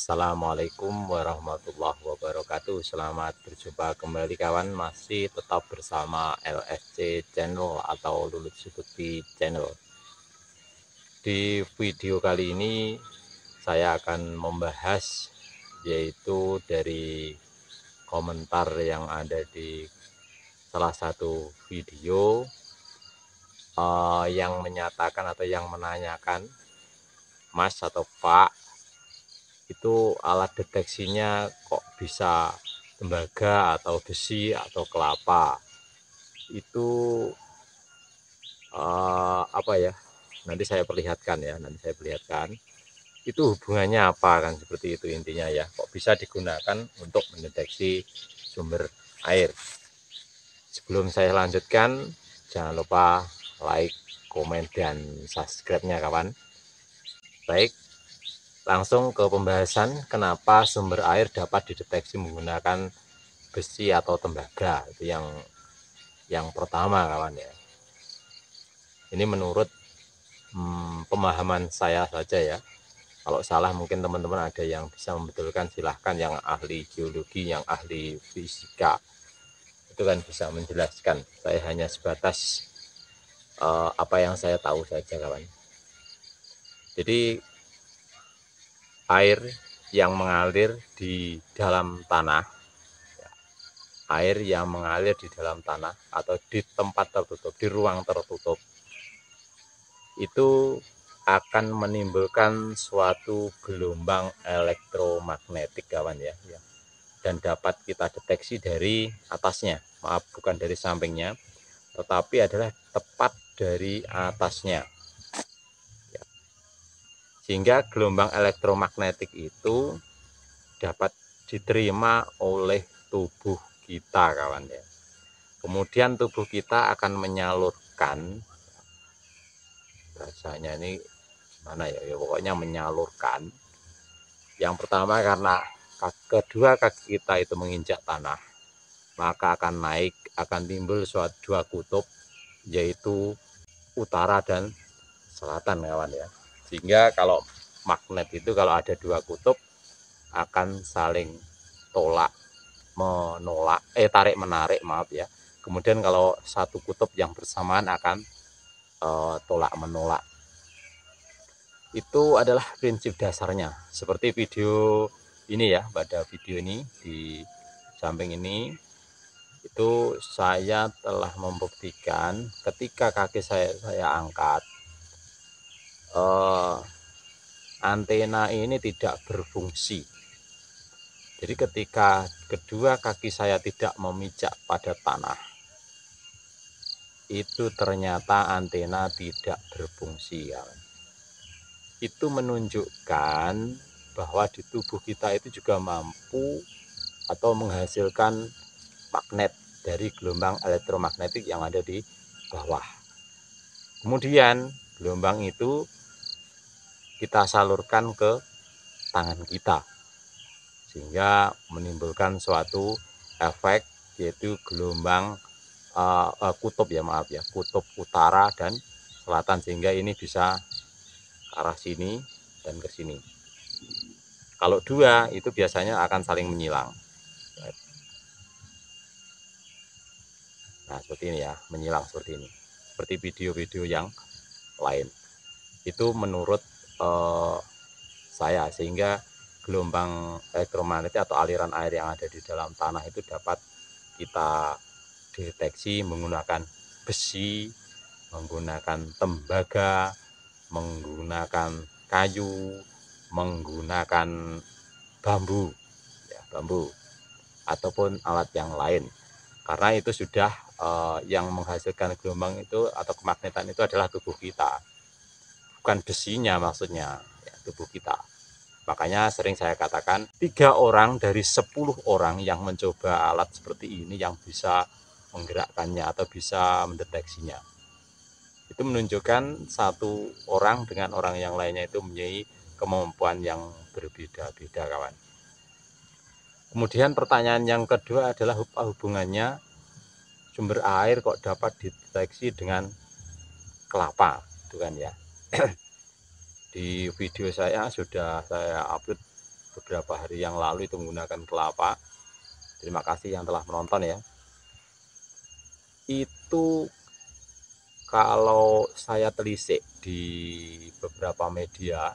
Assalamualaikum warahmatullahi wabarakatuh. Selamat berjumpa kembali kawan. Masih tetap bersama LSC Channel atau Lulut Suketi Channel. Di video kali ini saya akan membahas yaitu dari komentar yang ada di salah satu video yang menyatakan atau yang menanyakan, Mas atau Pak, itu alat deteksinya kok bisa tembaga atau besi atau kelapa. Itu apa ya, nanti saya perlihatkan ya, itu hubungannya apa, kan seperti itu intinya ya, kok bisa digunakan untuk mendeteksi sumber air. Sebelum saya lanjutkan, jangan lupa like, komen, dan subscribe-nya kawan. Baik, langsung ke pembahasan kenapa sumber air dapat dideteksi menggunakan besi atau tembaga. Itu yang pertama kawan ya. Ini menurut pemahaman saya saja ya. Kalau salah mungkin teman-teman ada yang bisa membetulkan, silahkan, yang ahli geologi, yang ahli fisika itu kan bisa menjelaskan. Saya hanya sebatas apa yang saya tahu saja kawan. Jadi air yang mengalir di dalam tanah, air yang mengalir di dalam tanah atau di tempat tertutup, di ruang tertutup, itu akan menimbulkan suatu gelombang elektromagnetik kawan ya, dan dapat kita deteksi dari atasnya, maaf bukan dari sampingnya, tetapi adalah tepat dari atasnya. Sehingga gelombang elektromagnetik itu dapat diterima oleh tubuh kita kawan ya. Kemudian tubuh kita akan menyalurkan, bahasanya ini mana ya, pokoknya menyalurkan. Yang pertama, karena kedua kaki kita itu menginjak tanah, maka akan naik, akan timbul suatu dua kutub, yaitu utara dan selatan kawan ya. Sehingga kalau magnet itu kalau ada dua kutub akan saling tolak menolak, tarik menarik, maaf ya. Kemudian kalau satu kutub yang bersamaan akan tolak menolak. Itu adalah prinsip dasarnya. Seperti video ini ya, pada video ini di samping ini, itu saya telah membuktikan ketika kaki saya angkat, antena ini tidak berfungsi. Jadi ketika kedua kaki saya tidak memijak pada tanah, itu ternyata antena tidak berfungsi ya. Itu menunjukkan bahwa di tubuh kita itu juga mampu atau menghasilkan magnet dari gelombang elektromagnetik yang ada di bawah. Kemudian gelombang itu kita salurkan ke tangan kita, sehingga menimbulkan suatu efek, yaitu gelombang kutub ya, maaf ya, kutub utara dan selatan, sehingga ini bisa ke arah sini dan ke sini. Kalau dua itu biasanya akan saling menyilang. Nah seperti ini ya, menyilang seperti ini, seperti video-video yang lain. Itu menurut saya, sehingga gelombang elektromagnetik atau aliran air yang ada di dalam tanah itu dapat kita deteksi menggunakan besi, menggunakan tembaga, menggunakan kayu, menggunakan bambu ya, bambu ataupun alat yang lain. Karena itu sudah yang menghasilkan gelombang itu atau kemagnetan itu adalah tubuh kita, bukan besinya, maksudnya ya, tubuh kita. Makanya sering saya katakan 3 orang dari 10 orang yang mencoba alat seperti ini yang bisa menggerakkannya atau bisa mendeteksinya. Itu menunjukkan satu orang dengan orang yang lainnya itu mempunyai kemampuan yang berbeda-beda kawan. Kemudian pertanyaan yang kedua adalah hubungannya sumber air kok dapat dideteksi dengan kelapa, itu kan ya. Di video saya sudah saya upload beberapa hari yang lalu itu menggunakan kelapa. Terima kasih yang telah menonton ya. Itu kalau saya telisik di beberapa media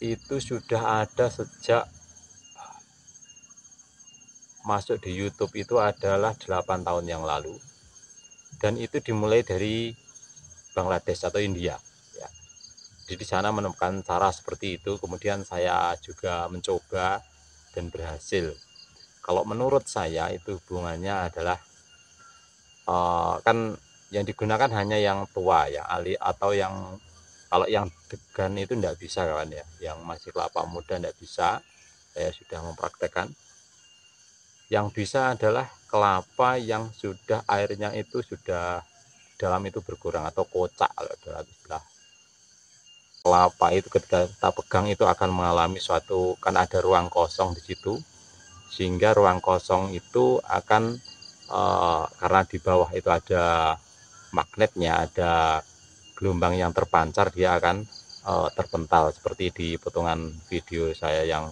itu sudah ada sejak masuk di YouTube itu adalah 8 tahun yang lalu, dan itu dimulai dari Bangladesh atau India ya. Jadi di sana menemukan cara seperti itu, kemudian saya juga mencoba dan berhasil. Kalau menurut saya itu hubungannya adalah kan yang digunakan hanya yang tua, yang ahli, atau yang kalau yang degan itu enggak bisa kawan ya, yang masih kelapa muda enggak bisa. Saya sudah mempraktekkan. Yang bisa adalah kelapa yang sudah airnya itu sudah dalam itu berkurang atau kocak. Kalau dalam istilah kelapa itu ketika kita pegang itu akan mengalami suatu, kan ada ruang kosong di situ, sehingga ruang kosong itu akan karena di bawah itu ada magnetnya, ada gelombang yang terpancar, dia akan terpental seperti di potongan video saya yang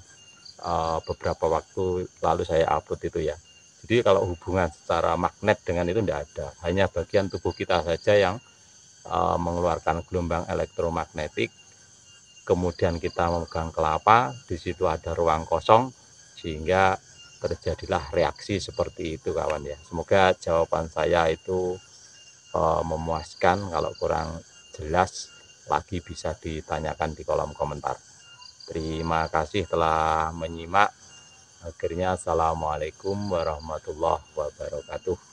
beberapa waktu lalu saya upload itu ya. Jadi kalau hubungan secara magnet dengan itu tidak ada, hanya bagian tubuh kita saja yang mengeluarkan gelombang elektromagnetik. Kemudian kita memegang kelapa, di situ ada ruang kosong, sehingga terjadilah reaksi seperti itu kawan ya. Semoga jawaban saya itu memuaskan. Kalau kurang jelas lagi bisa ditanyakan di kolom komentar. Terima kasih telah menyimak. Akhirnya assalamualaikum warahmatullahi wabarakatuh.